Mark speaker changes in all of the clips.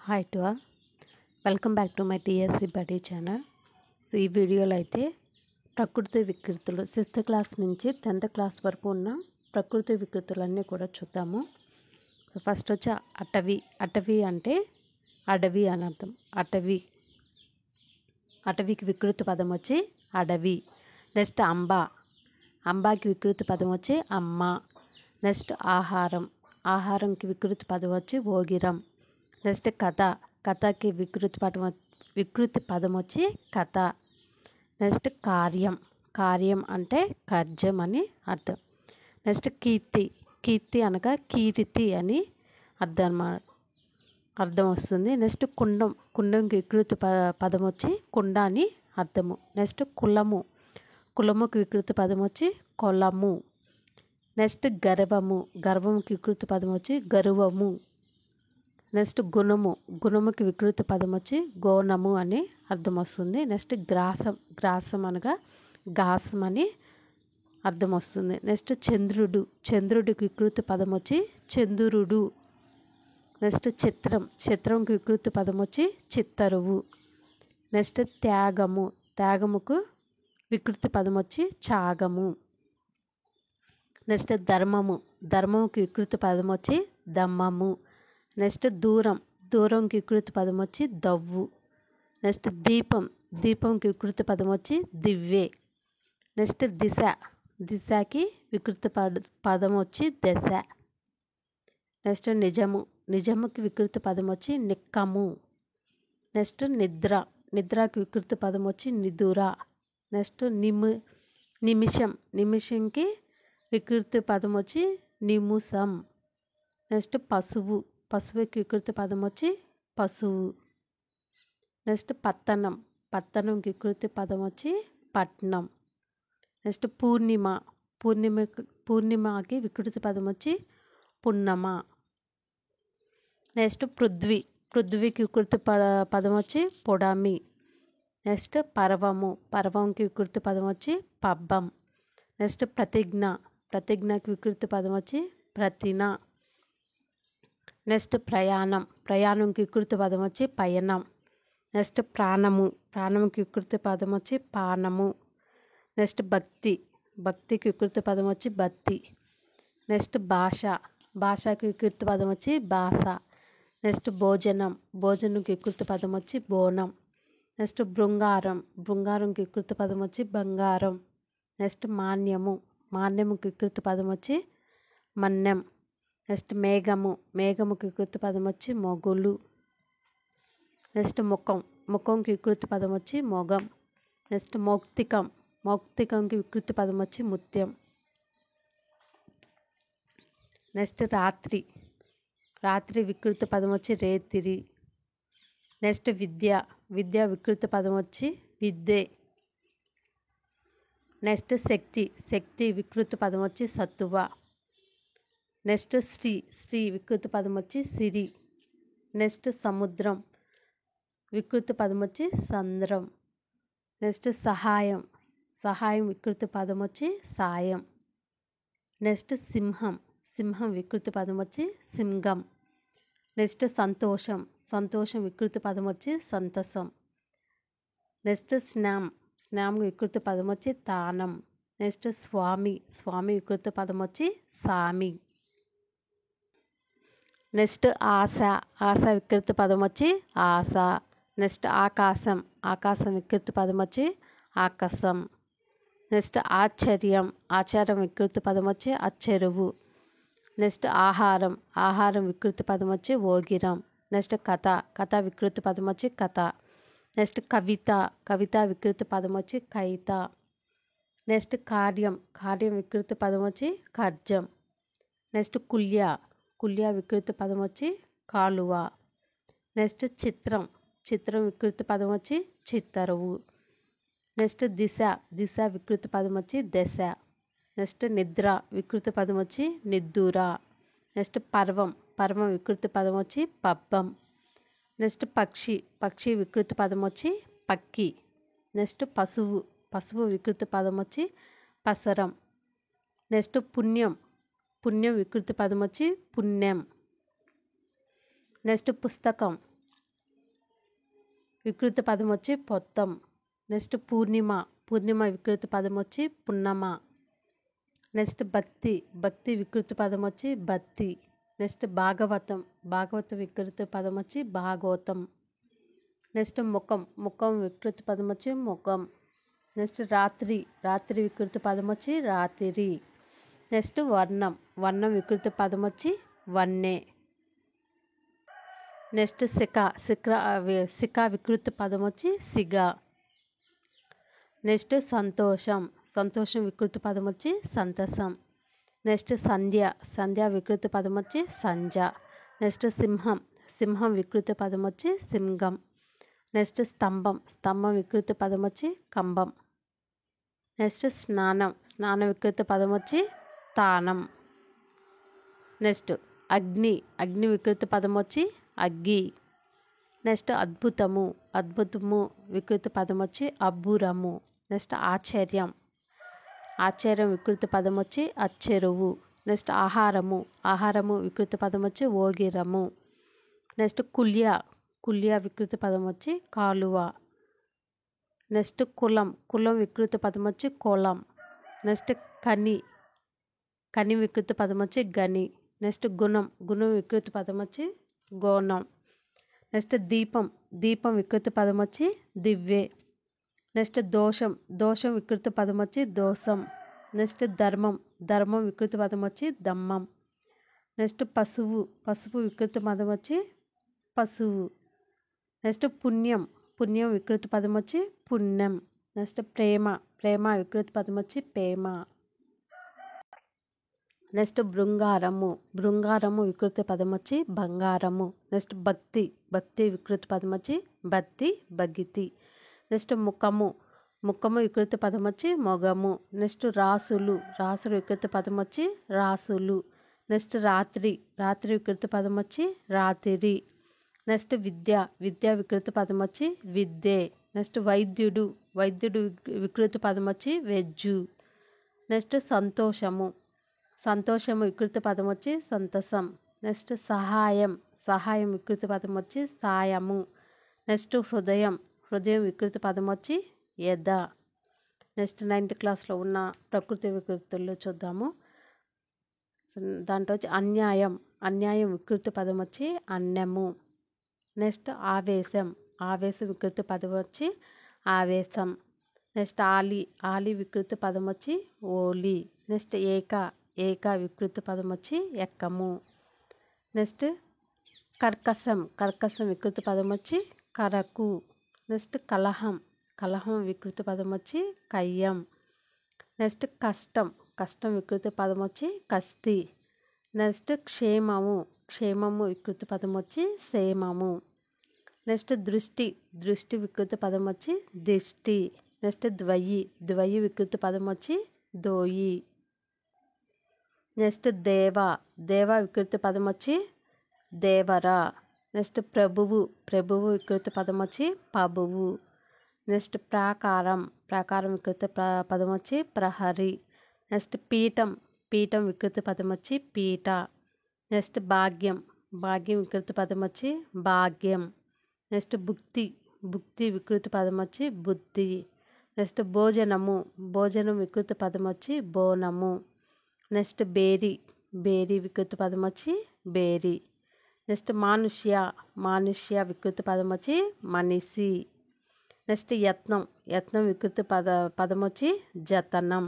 Speaker 1: Hi to all, welcome back to my TSC buddy channel. So ఈ వీడియోలో అయితే ప్రకృతి వికృతులు 6th క్లాస్ నుంచి 10th క్లాస్ వరకు ఉన్న ప్రకృతి వికృతులన్నీ కూడా చూద్దాము. సో ఫస్ట్ వచ్చి అటవీ అంటే అడవి అని అర్థం. అటవీకి వికృతి పదం వచ్చి అడవి. నెక్స్ట్ అంబాకి వికృతి పదం వచ్చి అమ్మ. నెక్స్ట్ ఆహారంకి వికృతి పదం వచ్చి ఓగిరం. నెక్స్ట్ కథకి వికృతి పదం వచ్చి కథ. నెక్స్ట్ కార్యం అంటే కర్జం అని అర్థం. నెక్స్ట్ కీర్తి అనగా కీర్తి అని అర్థం వస్తుంది. నెక్స్ట్ కుండంకి వికృతి పదం వచ్చి కుండ అని అర్థము. నెక్స్ట్ కులముకి వికృతి పదం వచ్చి కొలము. నెక్స్ట్ గర్వముకి వికృతి పదం వచ్చి గర్వము. నెక్స్ట్ గుణముకి వికృతి పదం వచ్చి గోణము అని అర్థం వస్తుంది. నెక్స్ట్ గ్రాసం అనగా గాసం అని అర్థం వస్తుంది. నెక్స్ట్ చంద్రుడికి వికృతి పదం వచ్చి చంద్రుడు. నెక్స్ట్ చిత్రంకి వికృతి పదం వచ్చి చిత్తరువు. నెక్స్ట్ త్యాగముకు వికృతి పదం వచ్చి త్యాగము. నెక్స్ట్ ధర్మముకి వికృతి పదం వచ్చి దమ్మము. నెక్స్ట్ దూరంకి వికృతి పదం వచ్చి దవ్వు. నెక్స్ట్ దీపంకి వికృతి పదం వచ్చి దివ్వే. నెక్స్ట్ దిశకి వికృతి పదం వచ్చి దశ. నెక్స్ట్ నిజముకి వికృతి పదం వచ్చి నిక్కము. నెక్స్ట్ నిద్రకి వికృతి పదం వచ్చి నిదుర. నెక్స్ట్ నిమిషంకి వికృతి పదం వచ్చి నిముసం. నెక్స్ట్ పశువుకి వికృతి పదం వచ్చి పశువు. నెక్స్ట్ పత్తనంకి వికృతి పదం వచ్చి పట్నం. నెక్స్ట్ పూర్ణిమకి వికృతి పదం వచ్చి పున్నమ. నెక్స్ట్ పృథ్వీకి వికృతి పదం వచ్చి పొడమి. నెక్స్ట్ పర్వంకి వికృతి పదం వచ్చి పబ్బం. నెక్స్ట్ ప్రతిజ్ఞకి వికృతి పదం వచ్చి ప్రతిన. నెక్స్ట్ ప్రయాణంకి వికృతి పదం వచ్చి పయనం. నెక్స్ట్ ప్రాణముకి వికృతి పదం వచ్చి పానము. నెక్స్ట్ భక్తికి వికృతి పదం వచ్చి భక్తి. నెక్స్ట్ భాషకి వికృతి పదం వచ్చి భాష. నెక్స్ట్ భోజనంకి వికృతి పదం వచ్చి బోనం. నెక్స్ట్ బృంగారంకి వికృతి పదం వచ్చి బంగారం. నెక్స్ట్ మాన్యముకి వికృతి పదం వచ్చి మన్యం. నెక్స్ట్ మేఘముకి వికృతి పదం వచ్చి మొగులు. నెక్స్ట్ ముఖంకి వికృతి పదం వచ్చి మొగం. నెక్స్ట్ మౌక్తికంకి వికృతి పదం వచ్చి ముత్యం. నెక్స్ట్ రాత్రి వికృతి పదం వచ్చి రేతిరి. నెక్స్ట్ విద్య వికృతి పదం వచ్చి విద్యే. నెక్స్ట్ శక్తి వికృతి పదం వచ్చి సత్తువ. నెక్స్ట్ శ్రీ వికృతి పదం వచ్చి సిరి. నెక్స్ట్ సముద్రం వికృతి పదం వచ్చి సంద్రం. నెక్స్ట్ సహాయం వికృతి పదం వచ్చి సాయం. నెక్స్ట్ సింహం వికృతి పదం వచ్చి సింగం. నెక్స్ట్ సంతోషం వికృతి పదం వచ్చి సంతసం. నెక్స్ట్ స్నామ్ వికృతి పదం వచ్చి తానం. నెక్స్ట్ స్వామి వికృతి పదం వచ్చి సామి. నెక్స్ట్ ఆశ వికృతి పదం వచ్చి ఆశ. నెక్స్ట్ ఆకాశం వికృతి పదం వచ్చి ఆకాశం. నెక్స్ట్ ఆచారం వికృతి పదం వచ్చి అచ్చెరువు. నెక్స్ట్ ఆహారం వికృతి పదం వచ్చి ఓగిరం. నెక్స్ట్ కథ వికృతి పదం వచ్చి కథ. నెక్స్ట్ కవిత వికృతి పదం వచ్చి కవిత. నెక్స్ట్ కార్యం వికృతి పదం వచ్చి కర్జం. నెక్స్ట్ కుల్య వికృతి పదం వచ్చి కాలువ. నెక్స్ట్ చిత్రం వికృతి పదం వచ్చి చిత్తరువు. నెక్స్ట్ దిశ వికృతి పదం వచ్చి దశ. నెక్స్ట్ నిద్ర వికృతి పదం వచ్చి నిద్దుర. నెక్స్ట్ పర్వం వికృతి పదం వచ్చి పబ్బం. నెక్స్ట్ పక్షి వికృతి పదం వచ్చి పక్కి. నెక్స్ట్ పశువు వికృతి పదం వచ్చి పసరం. నెక్స్ట్ పుణ్యం వికృతి పదం వచ్చి పుణ్యం. నెక్స్ట్ పుస్తకం వికృతి పదం వచ్చి పొత్తం. నెక్స్ట్ పూర్ణిమ, పూర్ణిమ వికృతి పదం వచ్చి పున్నమ. నెక్స్ట్ భక్తి, భక్తి వికృతి పదం వచ్చి భక్తి. నెక్స్ట్ భాగవతం, భాగవతం వికృతి పదం వచ్చి భాగవతం. నెక్స్ట్ ముఖం, ముఖం వికృతి పదం వచ్చి ముఖం. నెక్స్ట్ రాత్రి, రాత్రి వికృతి పదం వచ్చి రాత్రి. నెక్స్ట్ వర్ణం, వర్ణం వికృతి పదం వచ్చి వన్నె. నెక్స్ట్ శిఖ, శిఖ వికృతి పదం వచ్చి సిగ. నెక్స్ట్ సంతోషం, సంతోషం వికృతి పదం వచ్చి సంతసం. నెక్స్ట్ సంధ్య, సంధ్య వికృతి పదం వచ్చి సంజ. నెక్స్ట్ సింహం, సింహం వికృతి పదం వచ్చి సింగం. నెక్స్ట్ స్తంభం, స్తంభం వికృతి పదం వచ్చి కంబం. నెక్స్ట్ స్నానం, స్నానం వికృతి పదం వచ్చి తానం. నెక్స్ట్ అగ్ని, అగ్ని వికృతి పదం వచ్చి అగ్గి. నెక్స్ట్ అద్భుతము, అద్భుతము వికృతి పదం వచ్చి అబ్బురము. నెక్స్ట్ ఆశ్చర్యం, ఆశ్చర్యం వికృతి పదం వచ్చి అచ్చెరువు. నెక్స్ట్ ఆహారము, ఆహారము వికృతి పదం వచ్చి ఓగిరము. నెక్స్ట్ కుల్య, కుల్య వికృతి పదం వచ్చి కాలువ. నెక్స్ట్ కులం, కులం వికృతి పదం వచ్చి కులం. నెక్స్ట్ కని, కని వికృతి పదం వచ్చి గని. నెక్స్ట్ గుణం, గుణం వికృతి పదం వచ్చి గోణం. నెక్స్ట్ దీపం, దీపం వికృతి పదం వచ్చి దివ్వె. నెక్స్ట్ దోషం, దోషం వికృతి పదం వచ్చి దోషం. నెక్స్ట్ ధర్మం, ధర్మం వికృతి పదం వచ్చి దమ్మం. నెక్స్ట్ పశువు, పసుపు వికృతి పదం వచ్చి పశువు. నెక్స్ట్ పుణ్యం, పుణ్యం వికృతి పదం వచ్చి పుణ్యం. నెక్స్ట్ ప్రేమ, ప్రేమ వికృతి పదం వచ్చి ప్రేమ. నెక్స్ట్ బృంగారము, బృంగారము వికృతి పదం వచ్చి బంగారము. నెక్స్ట్ భక్తి, భక్తి వికృతి పదం వచ్చి భక్తి భగితి. నెక్స్ట్ ముఖము, ముఖము వికృతి పదం వచ్చి మొగము. నెక్స్ట్ రాసులు, రాసులు వికృతి పదం వచ్చి రాసులు. నెక్స్ట్ రాత్రి, రాత్రి వికృతి పదం వచ్చి రాత్రి. నెక్స్ట్ విద్య, విద్య వికృతి పదం వచ్చి విద్యే. నెక్స్ట్ వైద్యుడు, వైద్యుడు వికృతి పదం వచ్చి వెజ్జు. నెక్స్ట్ సంతోషము, సంతోషము వికృతి పదం వచ్చి సంతసం. నెక్స్ట్ సహాయం, సహాయం వికృతి పదం వచ్చి సాయము. నెక్స్ట్ హృదయం, హృదయం వికృతి పదం వచ్చి యద. నెక్స్ట్ 9th క్లాస్లో ఉన్న ప్రకృతి వికృతుల్లో చూద్దాము. దాంట్లో వచ్చి అన్యాయం, అన్యాయం వికృతి పదం వచ్చి అన్నము. నెక్స్ట్ ఆవేశం, ఆవేశం వికృతి పదం వచ్చి ఆవేశం. నెక్స్ట్ ఆలి, ఆలి వికృతి పదం వచ్చి ఓలి. నెక్స్ట్ ఏక, ఏక వికృతి పదం వచ్చి ఎక్కము. నెక్స్ట్ కర్కశం, కర్కశం వికృతి పదం వచ్చి కరకు. నెక్స్ట్ కలహం, కలహం వికృతి పదం వచ్చి కయ్యం. నెక్స్ట్ కష్టం, కష్టం వికృతి పదం వచ్చి కస్తి. నెక్స్ట్ క్షేమము, క్షేమము వికృతి పదం వచ్చి క్షేమము. నెక్స్ట్ దృష్టి, దృష్టి వికృతి పదం వచ్చి దిష్టి. నెక్స్ట్ ద్వయి, ద్వయి వికృతి పదం వచ్చి దోయి. నెక్స్ట్ దేవ, దేవ వికృతి పదం వచ్చి దేవర. నెక్స్ట్ ప్రభువు, ప్రభువు వికృతి పదం వచ్చి పబువు. నెక్స్ట్ ప్రాకారం, ప్రాకారం వికృతి పదం వచ్చి ప్రహరి. నెక్స్ట్ పీఠం, పీఠం వికృతి పదం వచ్చి పీట. నెక్స్ట్ భాగ్యం, భాగ్యం వికృతి పదం వచ్చి భాగ్యం. నెక్స్ట్ భుక్తి, భుక్తి వికృతి పదం వచ్చి బుద్ధి. నెక్స్ట్ భోజనము, భోజనం వికృతి పదం వచ్చి బోనము. నెక్స్ట్ బేరి, బేరి వికృతి పదం వచ్చి బేరి. నెక్స్ట్ మానుష్య, మానుష్య వికృతి పదం వచ్చి మనిషి. నెక్స్ట్ యత్నం, యత్నం వికృతి పదం వచ్చి జతనం.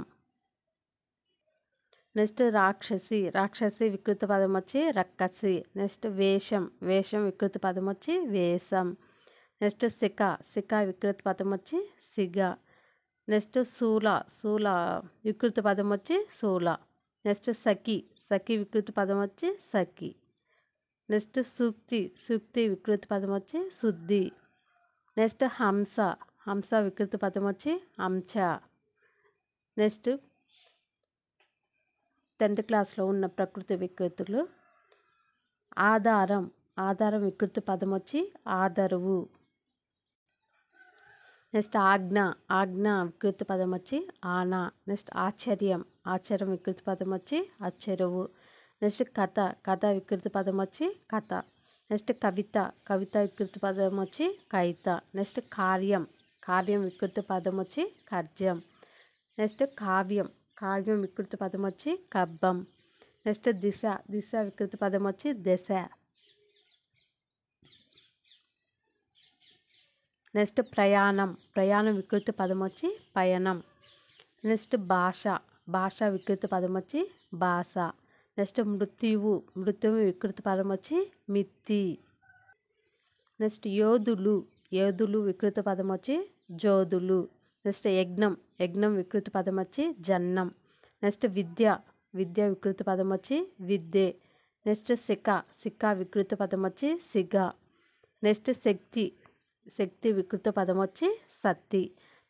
Speaker 1: నెక్స్ట్ రాక్షసి, రాక్షసి వికృతి పదం వచ్చి రక్కసి. నెక్స్ట్ వేషం, వేషం వికృతి పదం వచ్చి వేషం. నెక్స్ట్ శిఖ, శిఖ వికృతి పదం వచ్చి సిగ. నెక్స్ట్ శూల, శూల వికృతి పదం వచ్చి శూల. నెక్స్ట్ సఖి, సఖి వికృతి పదం వచ్చి సఖి. నెక్స్ట్ సూక్తి, సూక్తి వికృతి పదం వచ్చి శుద్ధి. నెక్స్ట్ హంస, హంస వికృతి పదం వచ్చి హంస. నెక్స్ట్ 10th క్లాస్లో ఉన్న ప్రకృతి వికృతులు. ఆధారం, ఆధారం వికృతి పదం వచ్చి ఆదరువు. నెక్స్ట్ ఆజ్ఞ, ఆజ్ఞ వికృతి పదం వచ్చి ఆన. నెక్స్ట్ ఆశ్చర్యం, ఆశ్చర్యం వికృతి పదం వచ్చి అచ్చెరువు. నెక్స్ట్ కథ, కథ వికృతి పదం వచ్చి కథ. నెక్స్ట్ కవిత, కవిత వికృతి పదం వచ్చి కవిత. నెక్స్ట్ కార్యం, కార్యం వికృతి పదం వచ్చి కర్జం. నెక్స్ట్ కావ్యం, కావ్యం వికృతి పదం వచ్చి కబ్బం. నెక్స్ట్ దిశ, దిశ వికృతి పదం వచ్చి దశ. నెక్స్ట్ ప్రయాణం, ప్రయాణం వికృతి పదం వచ్చి పయనం. నెక్స్ట్ భాష, భాష వికృతి పదం వచ్చి భాష. నెక్స్ట్ మృత్యువు, మృత్యువు వికృతి పదం వచ్చి మిత్తి. నెక్స్ట్ యోధులు, యోధులు వికృతి పదం వచ్చి జోధులు. నెక్స్ట్ యజ్ఞం, యజ్ఞం వికృతి పదం వచ్చి జన్నం. నెక్స్ట్ విద్య, విద్య వికృతి పదం వచ్చి విద్యే. నెక్స్ట్ శిఖ, శిఖ వికృతి పదం వచ్చి సిగ. నెక్స్ట్ శక్తి, శక్తి వికృతి పదం వచ్చి సత్తి.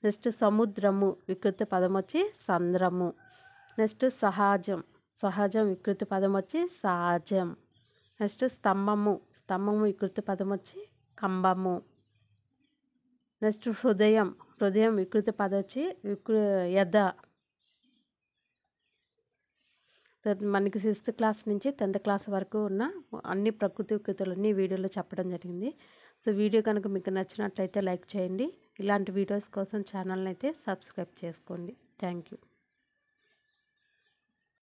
Speaker 1: నెక్స్ట్ సముద్రము వికృతి పదం వచ్చి సంద్రము. నెక్స్ట్ సహజం, సహజం వికృతి పదం వచ్చి సహజం. నెక్స్ట్ స్తంభము, స్తంభము వికృతి పదం వచ్చి కంబము. నెక్స్ట్ హృదయం, హృదయం వికృతి పదం వచ్చి యద. మనకి 6th క్లాస్ నుంచి 10th క్లాస్ వరకు ఉన్న అన్ని ప్రకృతి వికృతులన్నీ వీడియోలో చెప్పడం జరిగింది. సో వీడియో కనుక మీకు నచ్చినట్లయితే లైక్ చేయండి. ఇలాంటి వీడియోస్ కోసం ఛానల్ని అయితే సబ్స్క్రైబ్ చేసుకోండి. Thank you.